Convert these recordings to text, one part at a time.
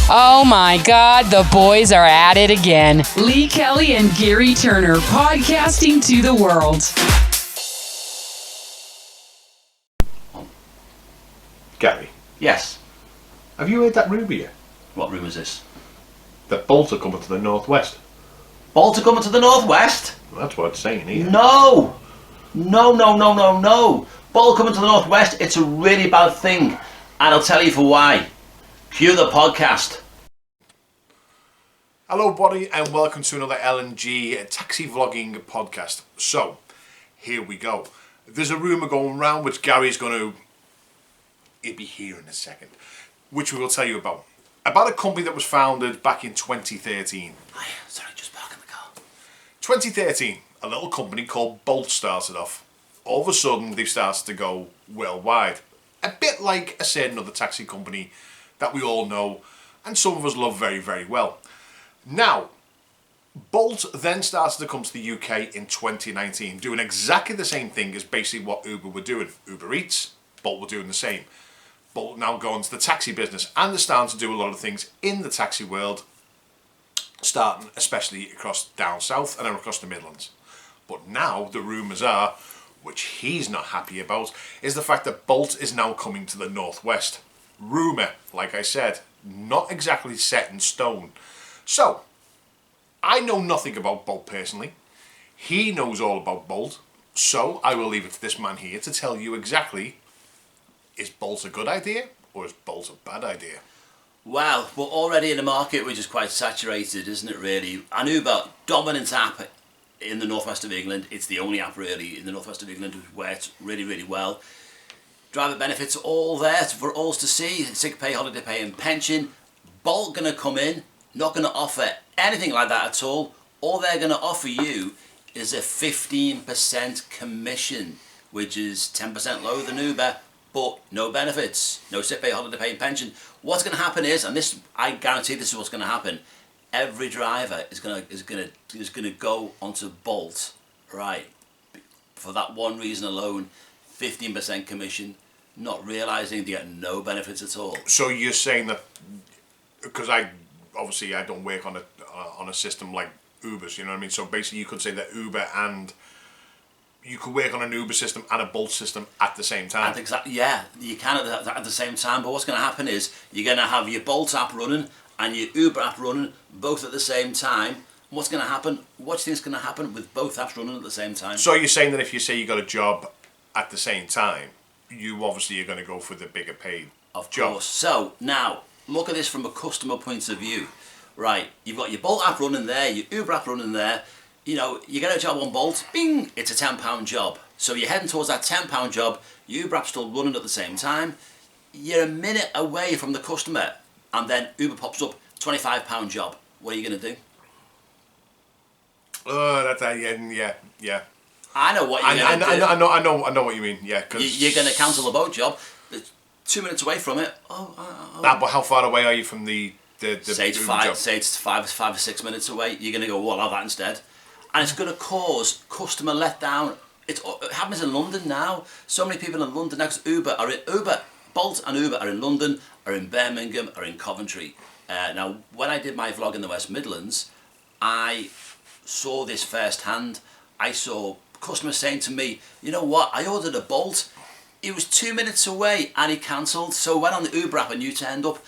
Oh my God, the boys are at it again. Lee Kelly and Gary Turner podcasting to the world. Gary, Yes. have you heard that rumour yet? What rumour is this? That Bolt are coming to the northwest. Bolt are coming to the northwest? Well, that's what it's saying here. No! No. Bolt coming to the northwest, it's a really bad thing. And I'll tell you for why. Cue the podcast. Hello, buddy, and welcome to another LNG taxi vlogging podcast. So, here we go. There's a rumour going around which Gary's going to... He'll be here in a second. Which we will tell you about. About a company that was founded back in 2013. Sorry, just parking the car. 2013, a little company called Bolt started off. All of a sudden, they've started to go worldwide. A bit like a certain other taxi company that we all know and some of us love very, very well. Now, Bolt then started to come to the UK in 2019, doing exactly the same thing as basically what Uber were doing. Uber Eats, Bolt were doing the same. Bolt now going to the taxi business, and they're starting to do a lot of things in the taxi world, starting especially across down south and then across the Midlands. But now the rumours are, which he's not happy about, is the fact that Bolt is now coming to the northwest. Rumour, like I said, not exactly set in stone. So, I know nothing about Bolt personally. He knows all about Bolt. So, I will leave it to this man here to tell you exactly, is Bolt a good idea or is Bolt a bad idea? Well, we're already in a market which is quite saturated, isn't it really? An Uber dominant app in the northwest of England. It's the only app really in the northwest of England which works really, really well. Driver benefits are all there for us to see. Sick pay, holiday pay and pension. Bolt going to come in, not going to offer anything like that at all. All they're going to offer you is a 15% commission, which is 10% lower than Uber, but no benefits, no sick pay, holiday pay and pension. What's going to happen is, and this I guarantee this is what's going to happen, every driver is going to go onto Bolt, right, for that one reason alone, 15% commission, not realising they get no benefits at all. So you're saying that, because I don't work on a system like Uber's, you know what I mean? So basically you could say that you could work on an Uber system and a Bolt system at the same time. Yeah, you can at the same time, but what's going to happen is you're going to have your Bolt app running and your Uber app running both at the same time. What's going to happen? What do you think is going to happen with both apps running at the same time? So you're saying that if you say you got a job at the same time, you obviously are going to go for the bigger paid Of job. course. So now, look at this from a customer point of view. Right, you've got your Bolt app running there, your Uber app running there. You know, you get a job on Bolt, bing, it's a £10 job. So you're heading towards that £10 job, your Uber app's still running at the same time. You're a minute away from the customer, and then Uber pops up, £25 job. What are you going to do? Yeah. I know what you're going to do. I know what you mean. Yeah, because you're going to cancel the boat job. 2 minutes away from it. But how far away are you from the say it's Uber five. job? Say it's 5 or 6 minutes away. You're going to go, well, I'll have that instead, and it's going to cause customer letdown. It happens in London now. So many people in London now, because Bolt and Uber are in London, are in Birmingham, are in Coventry. Now, when I did my vlog in the West Midlands, I saw this firsthand. I saw customers saying to me, you know what, I ordered a Bolt. He was 2 minutes away and he cancelled. So I went on the Uber app and you turned up.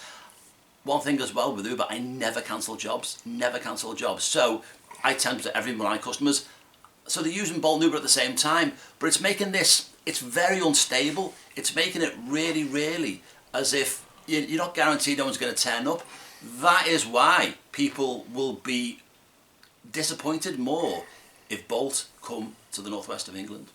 One thing as well with Uber, I never cancel jobs. So I tend to every one of my customers. So they're using Bolt and Uber at the same time. But it's making this, it's very unstable. It's making it really, really as if you're not guaranteed no one's going to turn up. That is why people will be disappointed more if Bolt come to the northwest of England.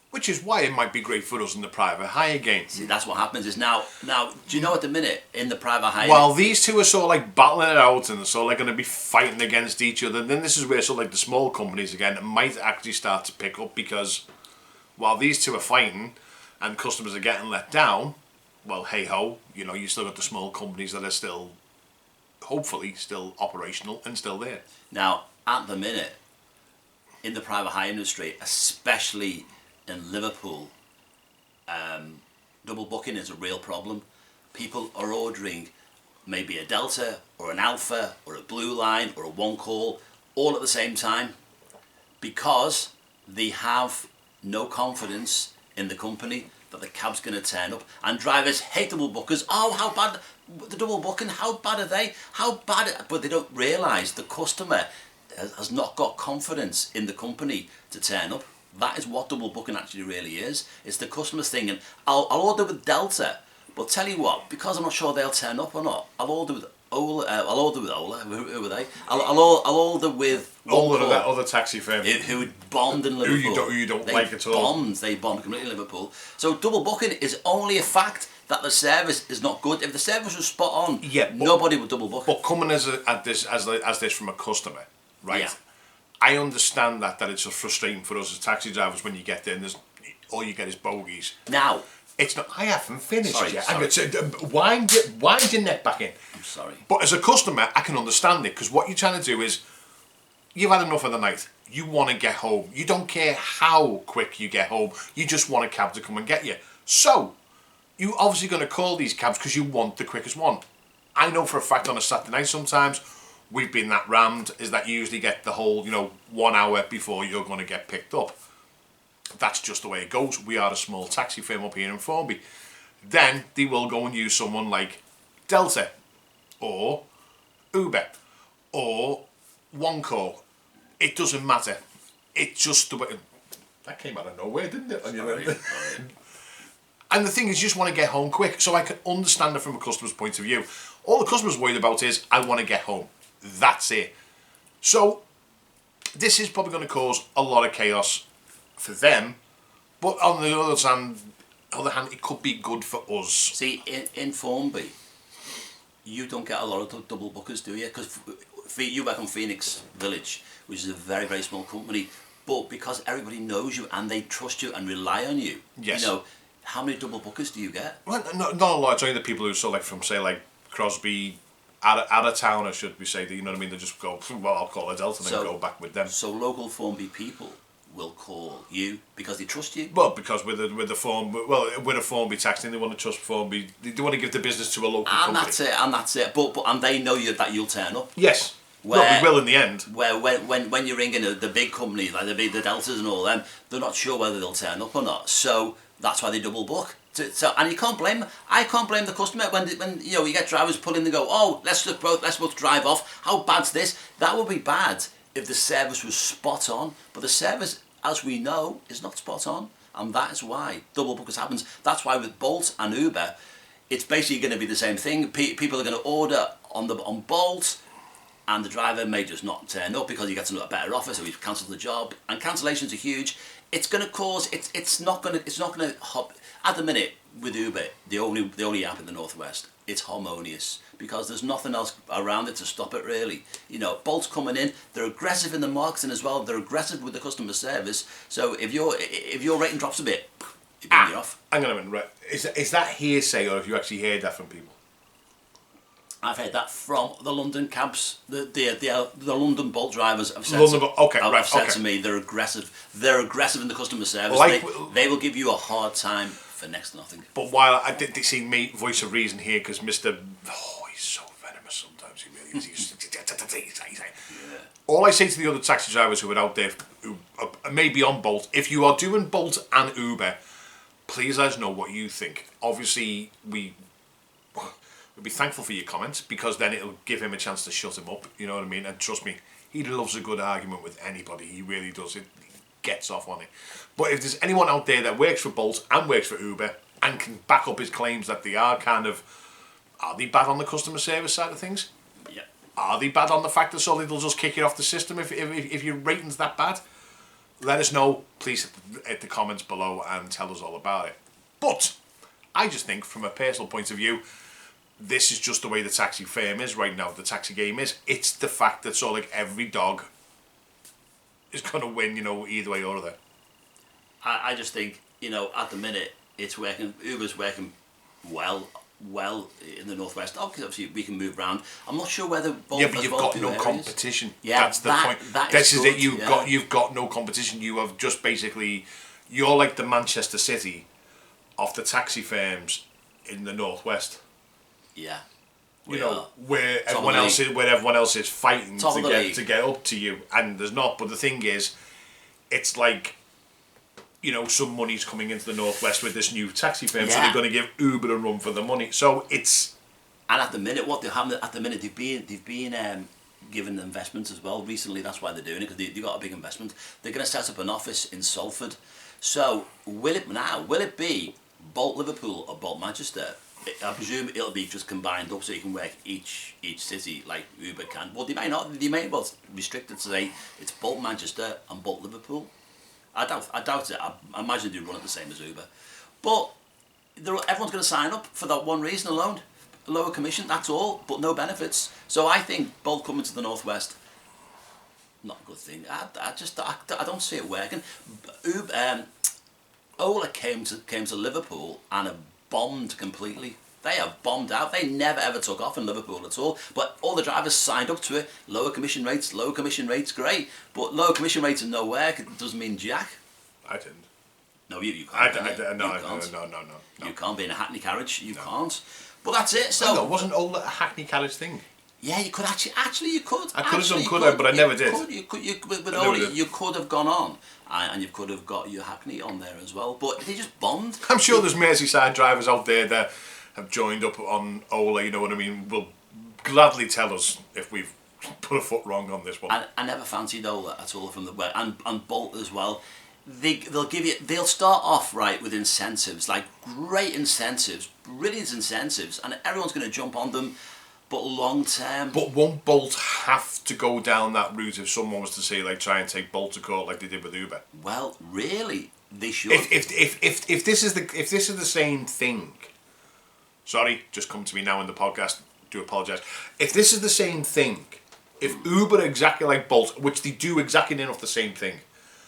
Which is why it might be great for us in the private hire game. See, that's what happens is now, do you know at the minute, in the private hire... While these two are sort of like battling it out and so they're going to be fighting against each other, then this is where sort of like the small companies again might actually start to pick up, because while these two are fighting and customers are getting let down, well, hey-ho, you know, you still got the small companies that are still, hopefully, still operational and still there. Now, at the minute, in the private hire industry, especially in Liverpool, double booking is a real problem. People are ordering maybe a Delta or an Alpha or a Blue Line or a One Call all at the same time because they have no confidence in the company that the cab's going to turn up. And drivers hate double bookers. Oh, how bad the double booking, how bad are they? How bad, but they don't realise the customer has not got confidence in the company to turn up. That is what double booking actually really is. It's the customer's thinking, I'll order with Delta, but tell you what, because I'm not sure they'll turn up or not, I'll order with Ola. Who are they? I'll order with Ola, that other taxi firm who bombed in Liverpool. Who you don't like at all. They bombed completely in Liverpool. So double booking is only a fact that the service is not good. If the service was spot on, nobody would double book. But coming as this from a customer, right? Yeah. I understand that it's frustrating for us as taxi drivers when you get there and all you get is bogies. Now, it's not. I haven't finished yet. Sorry. I'm going to wind your neck back in. I'm sorry. But as a customer, I can understand it because what you're trying to do is you've had enough of the night. You want to get home. You don't care how quick you get home. You just want a cab to come and get you. So you're obviously going to call these cabs because you want the quickest one. I know for a fact on a Saturday night sometimes we've been that rammed is that you usually get the whole 1 hour before you're going to get picked up. That's just the way it goes. We are a small taxi firm up here in Formby. Then they will go and use someone like Delta or Uber or One Call. It doesn't matter. It's just the way. That came out of nowhere, didn't it? Sorry. And the thing is, you just want to get home quick. So I can understand it from a customer's point of view. All the customer's worried about is, I want to get home. That's it. So this is probably going to cause a lot of chaos for them. But on the other hand, it could be good for us. See, in Formby, you don't get a lot of double bookers, do you? Because you work on Phoenix Village, which is a very, very small company. But because everybody knows you and they trust you and rely on you, yes. How many double bookers do you get? Well, not a lot. It's only the people who sort of from Crosby, out of town, I should be saying. You know what I mean? They just go, well, I'll call a Delta and then go back with them. So local Formby people will call you because they trust you. Well, because with a Formby taxi, they want to trust Formby. They want to give the business to a local company. And that's it. But they know that you'll turn up. Yes. We will in the end. Where when you're ringing the big company like the Deltas and all them, they're not sure whether they'll turn up or not. So that's why they double book. So and you can't blame. I can't blame the customer when you get drivers pulling. They go, oh, let's both drive off. How bad's this? That would be bad if the service was spot on. But the service, as we know, is not spot on, and that is why double bookers happens. That's why with Bolt and Uber, it's basically going to be the same thing. People are going to order on Bolt, and the driver may just not turn up because he gets a better offer, so he's cancelled the job. And cancellations are huge. It's going to cause. It's not going to hop. At the minute with Uber, the only app in the Northwest, it's harmonious because there's nothing else around it to stop it really. Bolt's coming in. They're aggressive in the marketing as well. They're aggressive with the customer service. So if your rating drops a bit, you're off. Hang on a minute, right? Is that hearsay, or have you actually heard that from people? I've heard that from the London cabs. The London Bolt drivers have said to me they're aggressive. They're aggressive in the customer service. They will give you a hard time for next to nothing. But while I did see me voice of reason here, because Mr. He's so venomous sometimes. He really is. All I say to the other taxi drivers who are out there, who may be on Bolt, if you are doing Bolt and Uber, please let us know what you think. Obviously, we'd be thankful for your comments because then it'll give him a chance to shut him up. You know what I mean? And trust me, he loves a good argument with anybody. He really does. He gets off on it. But if there's anyone out there that works for Bolt and works for Uber and can back up his claims that they are they bad on the customer service side of things? Yeah. Are they bad on the fact that they'll just kick you off the system if your rating's that bad? Let us know, please, hit the comments below and tell us all about it. But I just think, from a personal point of view, this is just the way the taxi firm is right now. The taxi game is. It's the fact that every dog is going to win, either way or other. I just think, at the minute, it's working. Uber's working well in the Northwest. Obviously, we can move around. I'm not sure whether Bolt but you've got no competition. Yeah, that's the point. This is it. You've got no competition. You have just basically, you're like the Manchester City of the taxi firms in the Northwest. Yeah. You know, where Top everyone else is fighting Top of the league. to get up to you, and there's not. But the thing is, it's like, you know, some money's coming into the Northwest with this new taxi firm, so they're going to give Uber a run for the money. So it's. And at the minute, what they have at the minute, they've been given investments as well recently. That's why they're doing it, because they got a big investment. They're going to set up an office in Salford. So will it be Bolt Liverpool or Bolt Manchester? I presume it'll be just combined up, so you can work each city like Uber can. Well, they may not. They may well restrict it to say it's Bolt Manchester and Bolt Liverpool. I doubt it. I imagine they run it the same as Uber, but everyone's going to sign up for that one reason alone: a lower commission. That's all, but no benefits. So I think Bolt coming to the Northwest, not a good thing. I don't see it working. Uber, Ola came to Liverpool and have bombed completely. They have bombed out. They never ever took off in Liverpool at all. But all the drivers signed up to it. Lower commission rates, great. But lower commission rates and no work doesn't mean jack. I didn't. No, you can't. No. You can't be in a Hackney carriage. You can't. But that's it. So. No, wasn't all a Hackney carriage thing? Yeah, you could actually you could. I could have done, but I never did. With Oli, you could have gone on, and you could have got your Hackney on there as well. But they just bombed. I'm sure there's Merseyside drivers out there that have joined up on Ola. You know what I mean? Will gladly tell us if we've put a foot wrong on this one. I never fancied Ola at all from the way, and Bolt as well. They'll start off right with incentives, like great incentives, brilliant incentives, and everyone's going to jump on them. But long term. But won't Bolt have to go down that route if someone was to say, like, try and take Bolt to court like they did with Uber? Well, really, they should. If this is the same thing, sorry, just come to me now in the podcast. Do apologise. If this is the same thing, if Uber are exactly like Bolt, which they do exactly enough the same thing,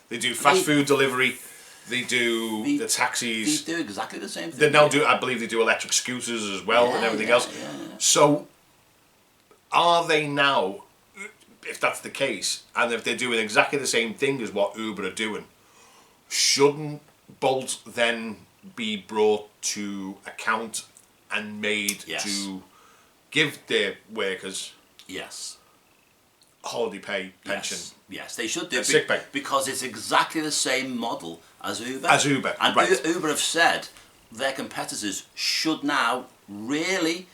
they do fast food delivery. They do the taxis. They do exactly the same thing. They now do. I believe they do electric scooters as well and everything else. Yeah. So. Are they now, if that's the case, and if they're doing exactly the same thing as what Uber are doing, shouldn't Bolt then be brought to account and made to give their workers holiday pay, pension? Yes, they should do. Sick pay. Because it's exactly the same model as Uber. And right. Uber have said their competitors should now really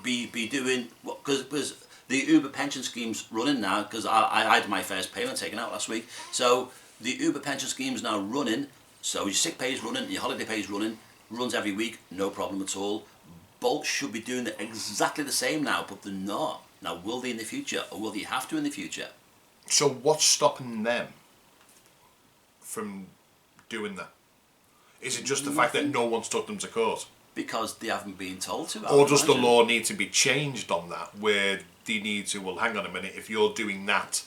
be doing, because the Uber pension scheme's running now, because I had my first payment taken out last week. So the Uber pension scheme's now running, so your sick pay is running, your holiday pay is running, runs every week, no problem at all. Bolt should be doing exactly the same now, but they're not. Now, will they in the future, or will they have to in the future? So what's stopping them from doing that? Is it just the fact that no one's took them to court? Because they haven't been told to. Or does the law need to be changed on that, where they need to, well, hang on a minute, if you're doing that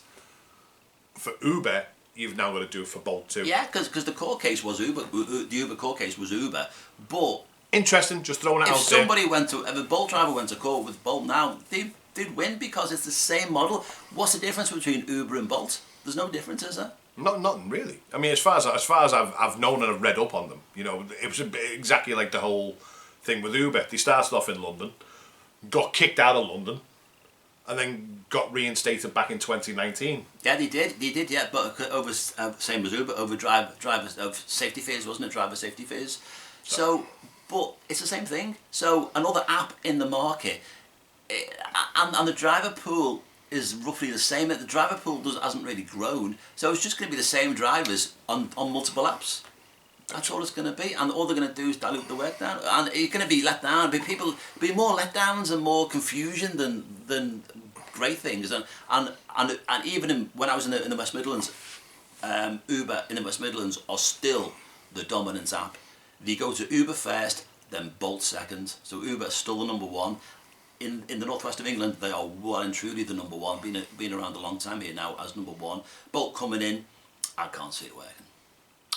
for Uber, you've now got to do it for Bolt too? Yeah, because the court case was Uber. The Uber court case was Uber. But... Interesting, just throwing it out there. If a Bolt driver went to court with Bolt now, they'd win because it's the same model. What's the difference between Uber and Bolt? There's no difference, is there? Nothing really. I mean, as far as I've known and I've read up on them, you know, it was exactly like the whole thing with Uber. They started off in London, got kicked out of London, and then got reinstated back in 2019. Yeah, they did, yeah, but over same as Uber, over driver safety fees, wasn't it? Driver safety fees. So, but it's the same thing. So another app in the market, and the driver pool is roughly the same. The driver pool hasn't really grown, so it's just going to be the same drivers on multiple apps. That's all it's going to be, and all they're going to do is dilute the work down, and you're going to be let down. Be more letdowns and more confusion than great things, and even when I was in the West Midlands, Uber in the West Midlands are still the dominant app. They go to Uber first, then Bolt second. So Uber is still the number one. In the northwest of England, they are well and truly the number one. Been around a long time here now as number one. Bolt coming in, I can't see it working.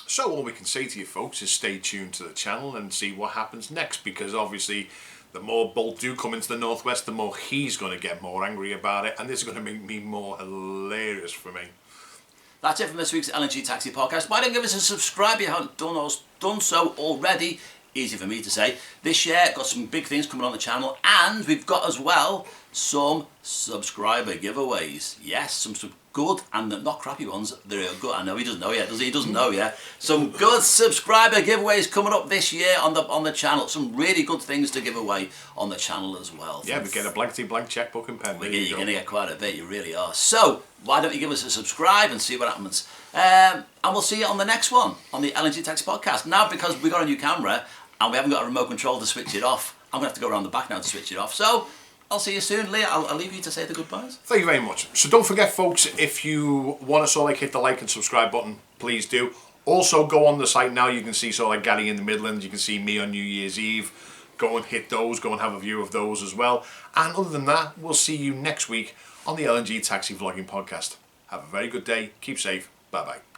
So all we can say to you folks is stay tuned to the channel and see what happens next, because obviously the more Bolt do come into the northwest, the more he's going to get more angry about it, and this is going to make me more hilarious for me. That's it from this week's LNG Taxi Podcast. Why don't you give us a subscribe if you haven't done so already? easy for me to say. This year, got some big things coming on the channel, and we've got as well some subscriber giveaways. Yes, some good and not crappy ones. They're good. I know he doesn't know yet, does he? He doesn't know yet. Some good subscriber giveaways coming up this year on the channel. Some really good things to give away on the channel as well. Yeah, we get a blank checkbook and pen. You're going to get quite a bit, you really are. So, why don't you give us a subscribe and see what happens? And we'll see you on the next one, on the LNG Taxi Podcast. Now, because we got a new camera and we haven't got a remote control to switch it off, I'm going to have to go around the back now to switch it off. So, I'll see you soon. Leah, I'll leave you to say the goodbyes. Thank you very much. So don't forget, folks, if you want to hit the like and subscribe button, please do. Also, go on the site now. You can see Gary in the Midlands. You can see me on New Year's Eve. Go and hit those. Go and have a view of those as well. And other than that, we'll see you next week on the LNG Taxi Vlogging Podcast. Have a very good day. Keep safe. Bye-bye.